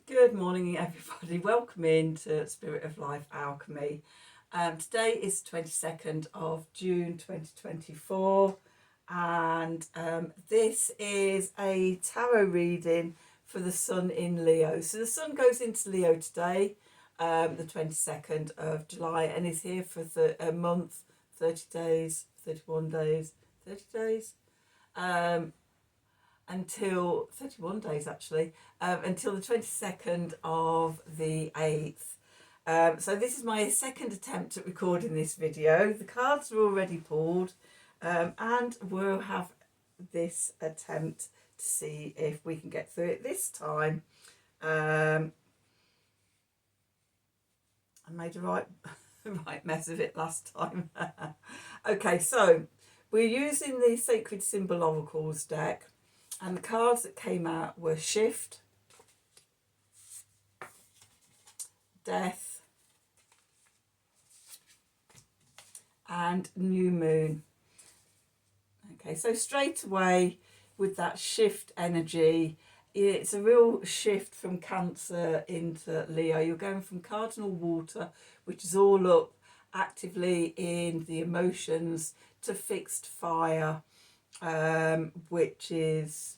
Good morning, everybody. Welcome into Spirit of Life Alchemy. Today is 22nd of June 2024, and this is a tarot reading for the Sun in Leo. So the Sun goes into Leo today, the 22nd of July, and is here for a month, 30 days, 31 days, 30 days. Until 31 days actually, until the 22nd of the 8th. So this is my second attempt at recording this video. The cards are already pulled, and we'll have this attempt to see if we can get through it this time. I made a right mess of it last time. Okay, so we're using the Sacred Symbol Oracles deck. And the cards that came out were Shift, Death, and New Moon. Okay, so straight away with that shift energy, it's a real shift from Cancer into Leo. You're going from cardinal water, which is all up actively in the emotions, to fixed fire, which is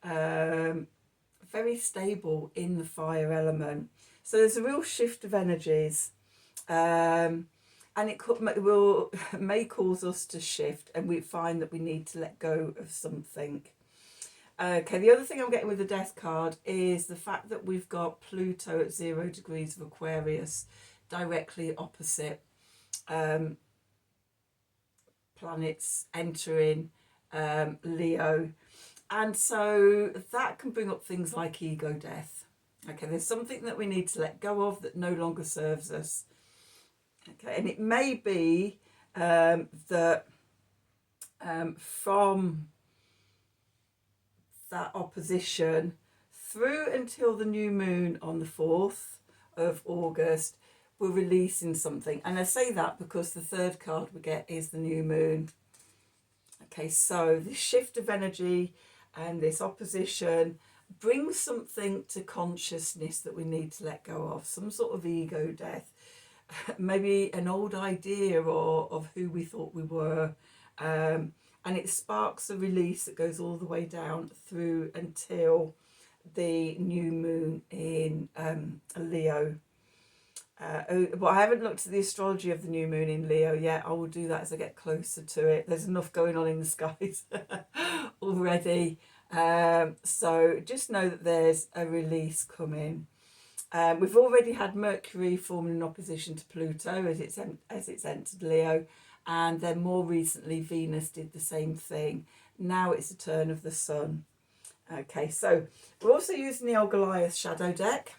very stable in the fire element. So there's a real shift of energies, and it may cause us to shift, and we find that we need to let go of something. Okay, the other thing I'm getting with the Death card is the fact that we've got Pluto at 0 degrees of Aquarius, directly opposite planets entering Leo. And so that can bring up things like ego death. Okay, there's something that we need to let go of that no longer serves us. Okay, and it may be that from that opposition through until the new moon on the 4th of August, we're releasing something. And I say that because the third card we get is the new moon. Okay, so this shift of energy and this opposition brings something to consciousness that we need to let go of, some sort of ego death, maybe an old idea of who we thought we were, and it sparks a release that goes all the way down through until the new moon in Leo. But I haven't looked at the astrology of the new moon in Leo yet. I will do that as I get closer to it. There's enough going on in the skies already. So just know that there's a release coming. We've already had Mercury forming an opposition to Pluto as it's entered Leo. And then more recently, Venus did the same thing. Now it's the turn of the Sun. Okay, so we're also using the old Goliath shadow deck.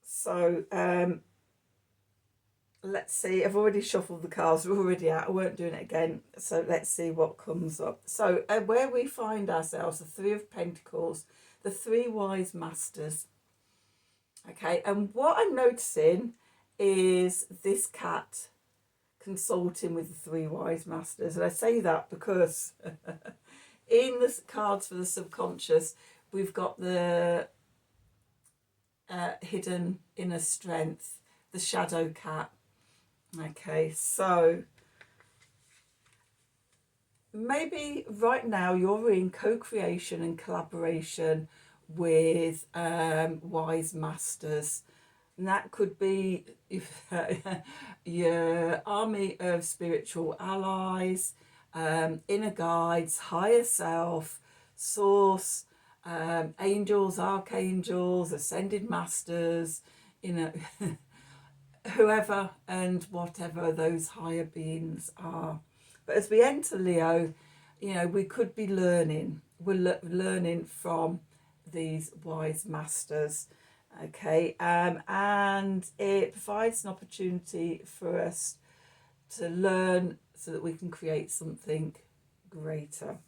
So let's see, I've already shuffled the cards, we're already out, I won't do it again. So let's see what comes up. So where we find ourselves, the Three of Pentacles, the three wise masters. Okay, and what I'm noticing is this cat consulting with the three wise masters. And I say that because in the cards for the subconscious, we've got the hidden inner strength, the shadow cat. Okay, so maybe right now you're in co-creation and collaboration with wise masters, and that could be your army of spiritual allies, inner guides, higher self, source, angels, archangels, ascended masters, whoever and whatever those higher beings are. But as we enter Leo, we could be learning. We're learning from these wise masters. Okay, and it provides an opportunity for us to learn so that we can create something greater.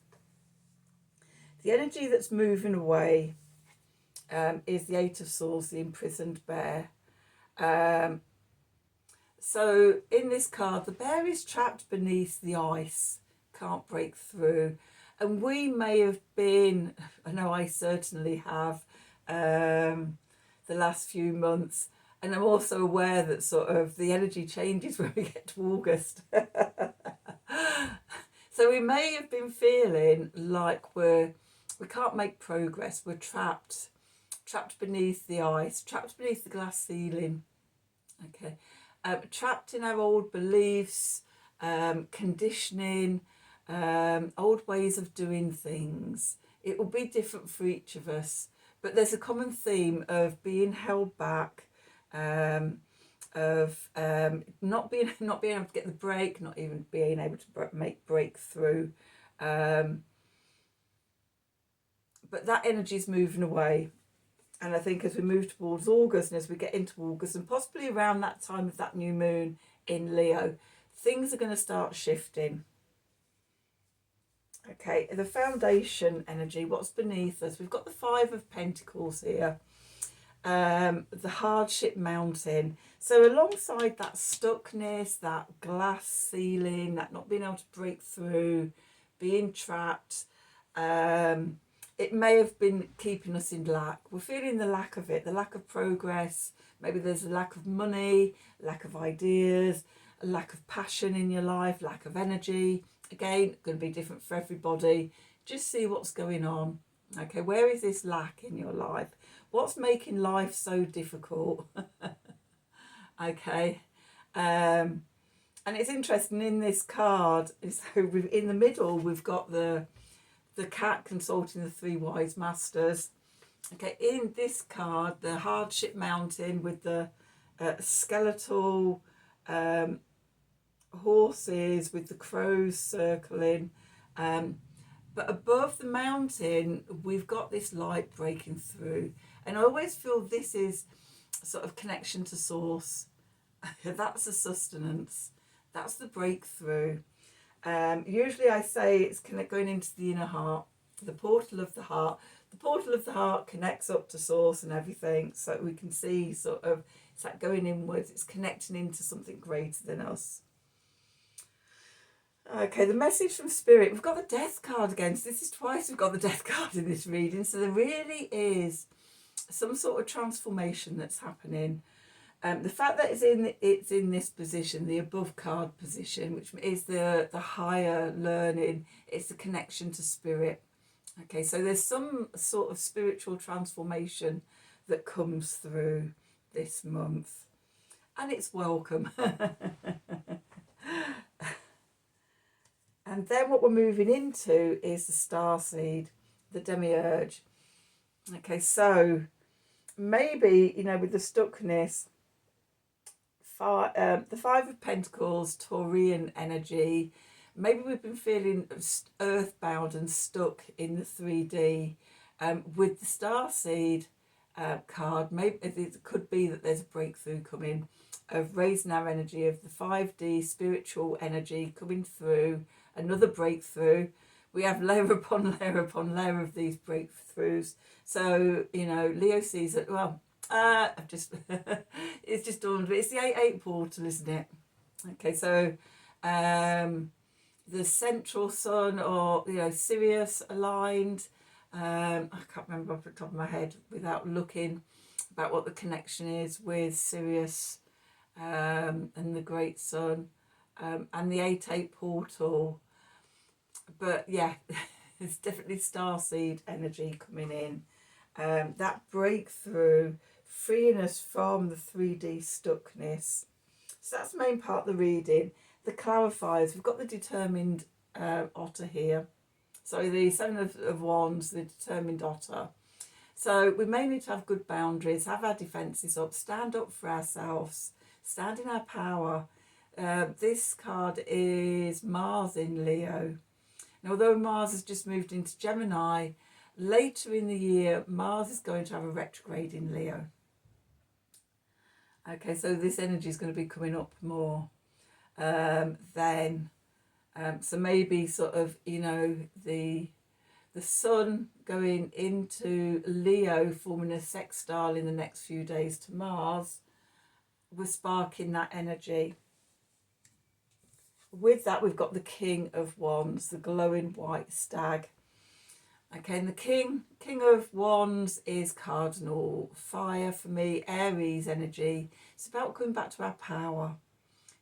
The energy that's moving away is the Eight of Swords, the imprisoned bear. So in this card, the bear is trapped beneath the ice, can't break through. And we may have been, I know I certainly have, the last few months, and I'm also aware that sort of the energy changes when we get to August. So we may have been feeling like we can't make progress. We're trapped beneath the ice, trapped beneath the glass ceiling. Okay, trapped in our old beliefs, conditioning, old ways of doing things. It will be different for each of us, but there's a common theme of being held back, of not being able to get the break, not even being able to make breakthrough. But that energy is moving away. And I think as we move towards August, and as we get into August, and possibly around that time of that new moon in Leo, things are going to start shifting. Okay, the foundation energy, what's beneath us? We've got the Five of Pentacles here, the hardship mountain. So alongside that stuckness, that glass ceiling, that not being able to break through, being trapped, it may have been keeping us in lack. We're feeling the lack of it, the lack of progress. Maybe there's a lack of money, lack of ideas, a lack of passion in your life, lack of energy. Again, going to be different for everybody. Just see what's going on. Okay, where is this lack in your life? What's making life so difficult? Okay, and it's interesting in this card. So in the middle, we've got the cat consulting the three wise masters. Okay, in this card, the hardship mountain with the skeletal horses with the crows circling, but above the mountain we've got this light breaking through, and I always feel this is sort of connection to source. That's the sustenance, that's the breakthrough. Usually I say it's going into the inner heart, the portal of the heart. The portal of the heart connects up to source and everything, so we can see sort of it's like going inwards, it's connecting into something greater than us. Okay, the message from Spirit. We've got the Death card again. So this is twice we've got the Death card in this reading. So there really is some sort of transformation that's happening. The fact that it's in this position, the above card position, which is the higher learning, it's the connection to spirit. Okay, so there's some sort of spiritual transformation that comes through this month, and it's welcome. And then what we're moving into is the starseed, the demiurge. Okay, so maybe, with the stuckness, the Five of Pentacles, Taurian energy, maybe we've been feeling earthbound and stuck in the 3D. With the starseed card, maybe it could be that there's a breakthrough coming of raising our energy, of the 5D spiritual energy coming through, another breakthrough. We have layer upon layer upon layer of these breakthroughs. So, Leo sees it, well, I've just, it's just dawned, it's the 8-8 portal, isn't it? Okay, so the central sun, or, Sirius aligned. I can't remember off the top of my head without looking about what the connection is with Sirius and the great sun, and the 8-8 portal. But yeah, it's definitely starseed energy coming in. That breakthrough, freeing us from the 3D stuckness. So that's the main part of the reading. The clarifiers, we've got the determined otter here. So the Seven of Wands, the determined otter. So we may need to have good boundaries, have our defences up, stand up for ourselves, stand in our power. This card is Mars in Leo. Now, although Mars has just moved into Gemini, later in the year, Mars is going to have a retrograde in Leo. Okay, so this energy is going to be coming up more then. So maybe sort of, the sun going into Leo, forming a sextile in the next few days to Mars, we're sparking that energy. With that, we've got the King of Wands, the glowing white stag. Okay, and the King of Wands is cardinal fire for me, Aries energy. It's about coming back to our power,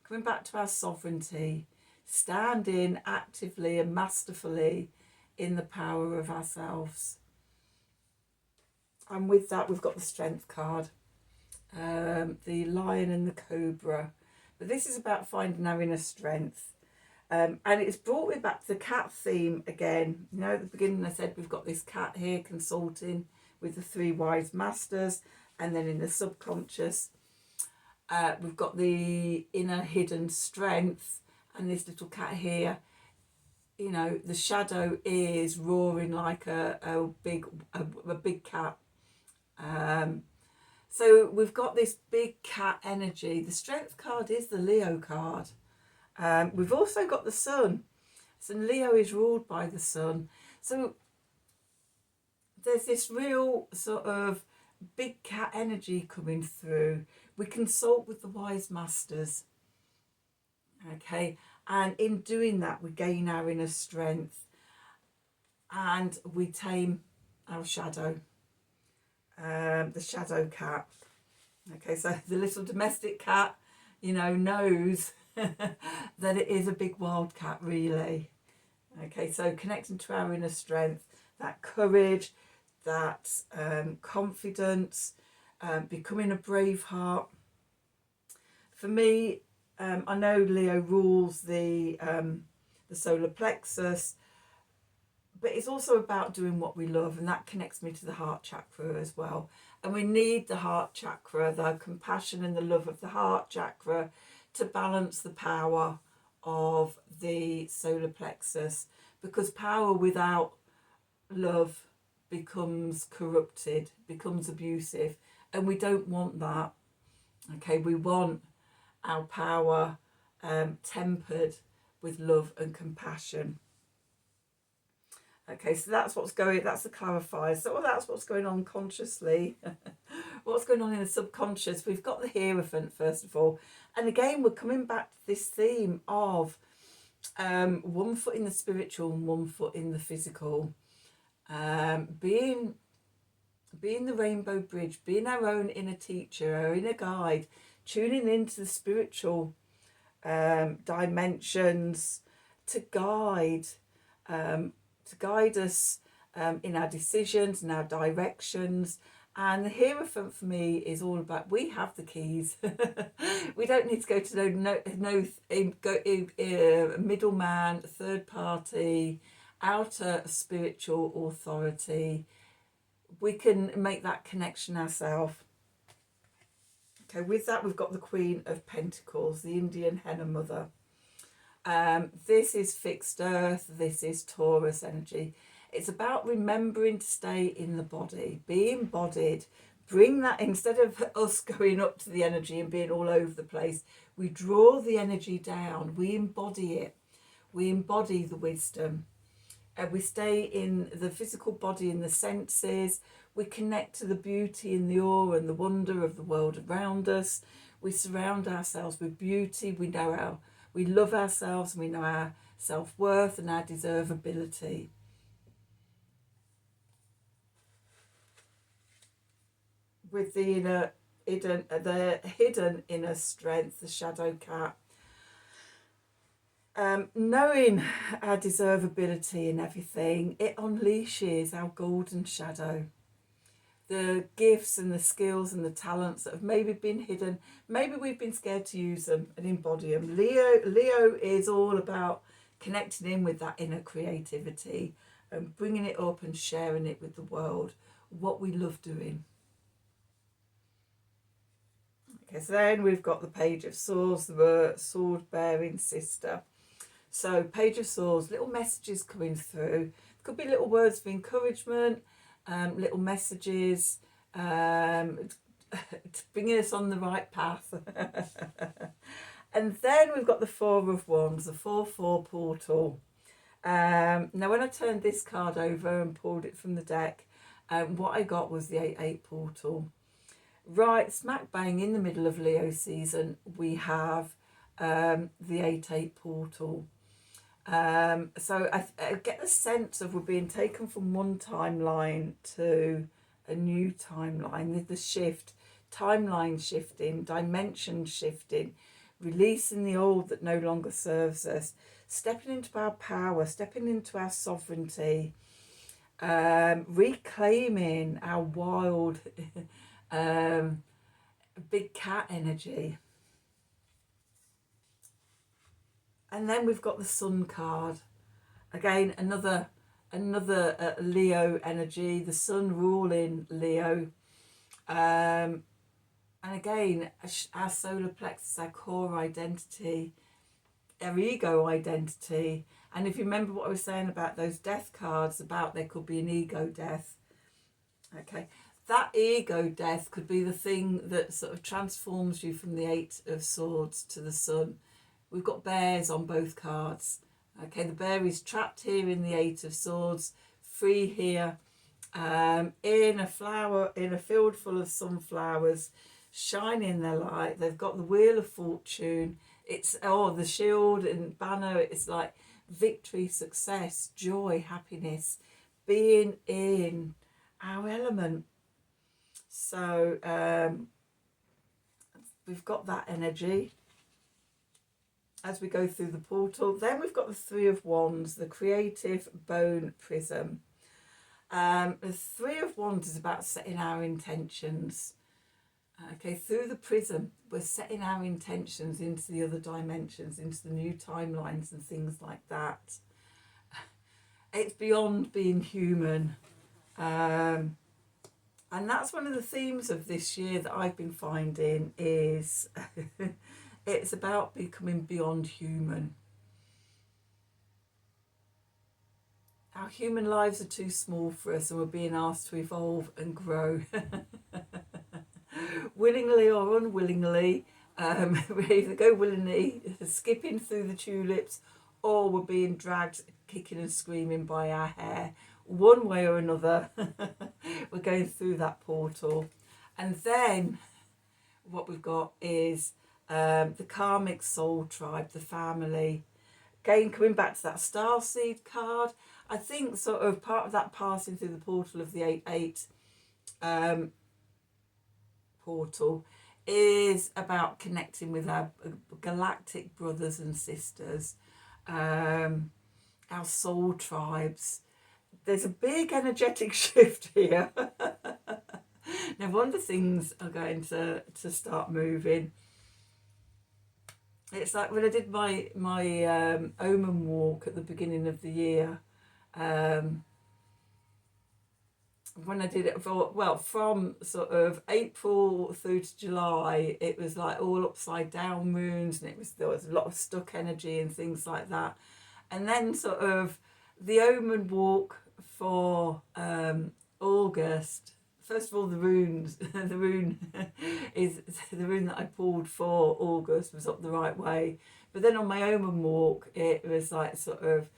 coming back to our sovereignty, standing actively and masterfully in the power of ourselves. And with that, we've got the Strength card, the Lion and the Cobra. But this is about finding our inner strength. And it's brought me back to the cat theme again. You know, at the beginning I said we've got this cat here consulting with the three wise masters, and then in the subconscious we've got the inner hidden strength, and this little cat here, you know, the shadow is roaring like a big cat. So we've got this big cat energy. The Strength card is the Leo card. We've also got the Sun. So Leo is ruled by the Sun. So there's this real sort of big cat energy coming through. We consult with the wise masters. Okay, and in doing that, we gain our inner strength and we tame our shadow, the shadow cat. Okay, so the little domestic cat, you know, knows that it is a big wild cat, really. Okay, so connecting to our inner strength, that courage, that confidence, becoming a brave heart. For me, I know Leo rules the solar plexus, but it's also about doing what we love, and that connects me to the heart chakra as well. And we need the heart chakra, the compassion and the love of the heart chakra, to balance the power of the solar plexus, because power without love becomes corrupted, becomes abusive, and we don't want that. Okay, we want our power tempered with love and compassion. Okay, so that's the clarifier. So that's what's going on consciously. What's going on in the subconscious? We've got the Hierophant, first of all. And again, we're coming back to this theme of 1 foot in the spiritual and 1 foot in the physical. Being the rainbow bridge, being our own inner teacher, our inner guide, tuning into the spiritual dimensions to guide us in our decisions and our directions. And the Hierophant for me is all about, we have the keys. We don't need to go to no middleman, third party, outer spiritual authority. We can make that connection ourselves. Okay, with that we've got the Queen of Pentacles, the Indian henna mother. This is fixed earth, this is Taurus energy. It's about remembering to stay in the body, be embodied, bring that, instead of us going up to the energy and being all over the place, we draw the energy down, we embody it, we embody the wisdom. We stay in the physical body, in the senses, we connect to the beauty and the awe and the wonder of the world around us, we surround ourselves with beauty, we love ourselves, and we know our self-worth and our deservability. With the hidden inner strength, the shadow cat, knowing our deservability in everything, it unleashes our golden shadow, the gifts and the skills and the talents that have maybe been hidden. Maybe we've been scared to use them and embody them. Leo is all about connecting in with that inner creativity and bringing it up and sharing it with the world, what we love doing. Okay, so then we've got the Page of Swords, the sword-bearing sister. So Page of Swords, little messages coming through. Could be little words of encouragement, little messages, bringing us on the right path. And then we've got the Four of Wands, the 4/4 portal. Now when I turned this card over and pulled it from the deck, what I got was the 8/8 portal. Right smack bang in the middle of Leo season, we have the 8-8 portal. So I get the sense of we're being taken from one timeline to a new timeline. The shift, timeline shifting, dimension shifting, releasing the old that no longer serves us, stepping into our power, stepping into our sovereignty, reclaiming our wild big cat energy. And then we've got the Sun card. Again, another Leo energy, the Sun ruling Leo. And again, our solar plexus, our core identity, our ego identity. And if you remember what I was saying about those death cards, about there could be an ego death. Okay, that ego death could be the thing that sort of transforms you from the 8 of Swords to the Sun. We've got bears on both cards. Okay, the bear is trapped here in the 8 of Swords, free here, in a field full of sunflowers, shining their light. They've got the Wheel of Fortune. It's the shield and banner. It's like victory, success, joy, happiness, being in our element. So we've got that energy as we go through the portal. Then we've got the 3 of Wands, the creative bone prism. The 3 of Wands is about setting our intentions. Okay, through the prism, we're setting our intentions into the other dimensions, into the new timelines and things like that. It's beyond being human. And that's one of the themes of this year that I've been finding is it's about becoming beyond human. Our human lives are too small for us, and we're being asked to evolve and grow. Willingly or unwillingly, we either go willingly, skipping through the tulips, or we're being dragged kicking and screaming by our hair. One way or another, we're going through that portal. And then what we've got is the karmic soul tribe, the family. Again, coming back to that starseed card, I think sort of part of that passing through the portal of the 8-8 portal is about connecting with our galactic brothers and sisters, our soul tribes. There's a big energetic shift here. No wonder things are going to start moving. It's like when I did my Omen walk at the beginning of the year. When I did it from sort of April through to July, it was like all upside down moons, and there was a lot of stuck energy and things like that. And then sort of the Omen walk for August. First of all, the runes, the rune that I pulled for August was up the right way. But then on my Omen walk, it was like sort of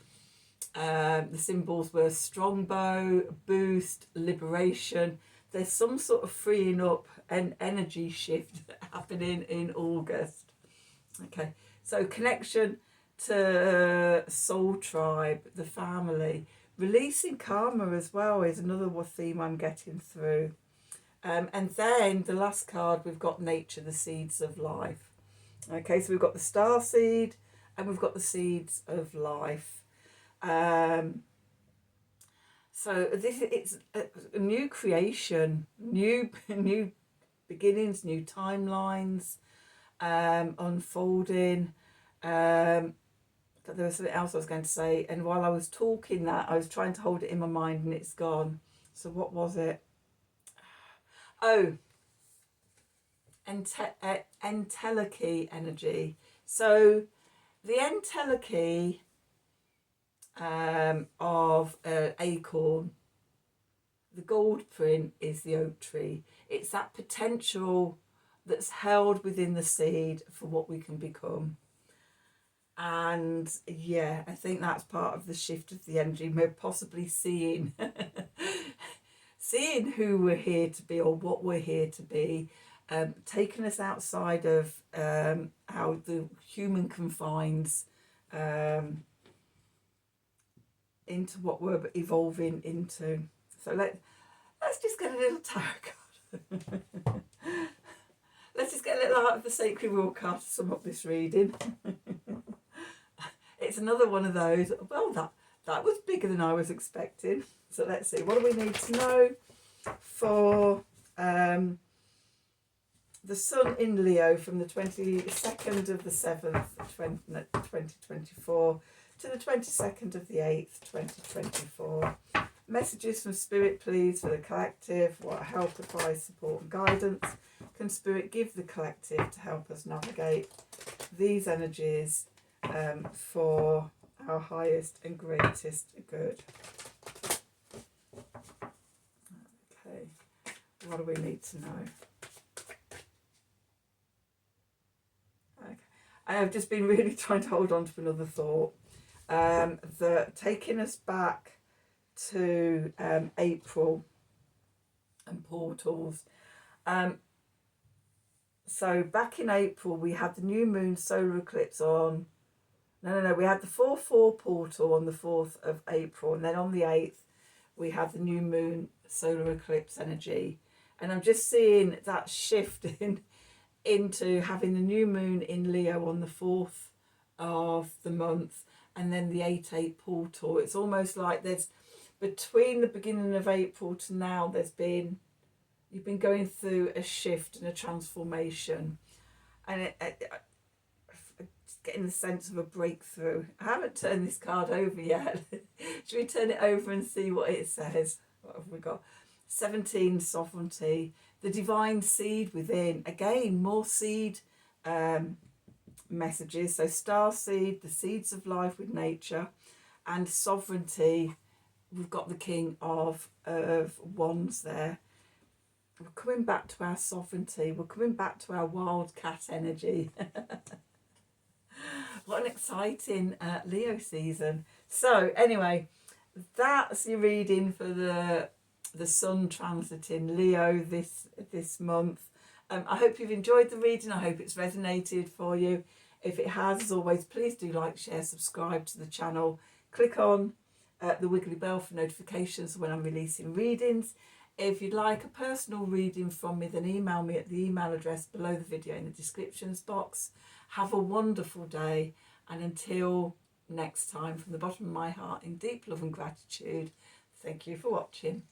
the symbols were strongbow, boost, liberation. There's some sort of freeing up and energy shift happening in August. Okay, so connection to soul tribe, the family. Releasing karma as well is another theme I'm getting through. And then the last card, we've got nature, the seeds of life. Okay, so we've got the star seed and we've got the seeds of life. So it's a new creation, new beginnings, new timelines, unfolding. But there was something else I was going to say, and while I was talking that, I was trying to hold it in my mind and it's gone. So what was it? Oh, entelechy energy. So the entelechy of an acorn, the gold print is the oak tree. It's that potential that's held within the seed for what we can become. And yeah, I think that's part of the shift of the energy. We're possibly seeing seeing who we're here to be or what we're here to be, taking us outside of how the human confines into what we're evolving into. So let's just get a little tarot card. Let's just get a little out of the Sacred Wheel card to sum up this reading. It's another one of those, well, that was bigger than I was expecting. So let's see, what do we need to know for the Sun in Leo from the 22nd of the 7th, 2024 to the 22nd of the 8th, 2024. Messages from Spirit, please, for the collective. What help, advice, support and guidance can Spirit give the collective to help us navigate these energies for our highest and greatest good? Okay, what do we need to know? Okay, I have just been really trying to hold on to another thought. Taking us back to April and portals. So back in April we had the new moon solar eclipse on. No, we had the 4/4 portal on the 4th of April, and then on the 8th we had the new moon solar eclipse energy. And I'm just seeing that shift into having the new moon in Leo on the 4th of the month, and then the 8/8 portal. It's almost like there's, between the beginning of April to now, you've been going through a shift and a transformation, and just getting the sense of a breakthrough. I haven't turned this card over yet. Should we turn it over and see what it says? What have we got? 17, sovereignty, the divine seed within. Again, more seed messages. So star seed, the seeds of life with nature, and sovereignty. We've got the King of Wands there. We're coming back to our sovereignty. We're coming back to our wildcat energy. What an exciting Leo season. So anyway, that's your reading for the Sun transit in Leo this month. I hope you've enjoyed the reading. I hope it's resonated for you. If it has, as always, please do like, share, subscribe to the channel. Click on the wiggly bell for notifications when I'm releasing readings. If you'd like a personal reading from me, then email me at the email address below the video in the descriptions box. Have a wonderful day, and until next time, from the bottom of my heart, in deep love and gratitude, thank you for watching.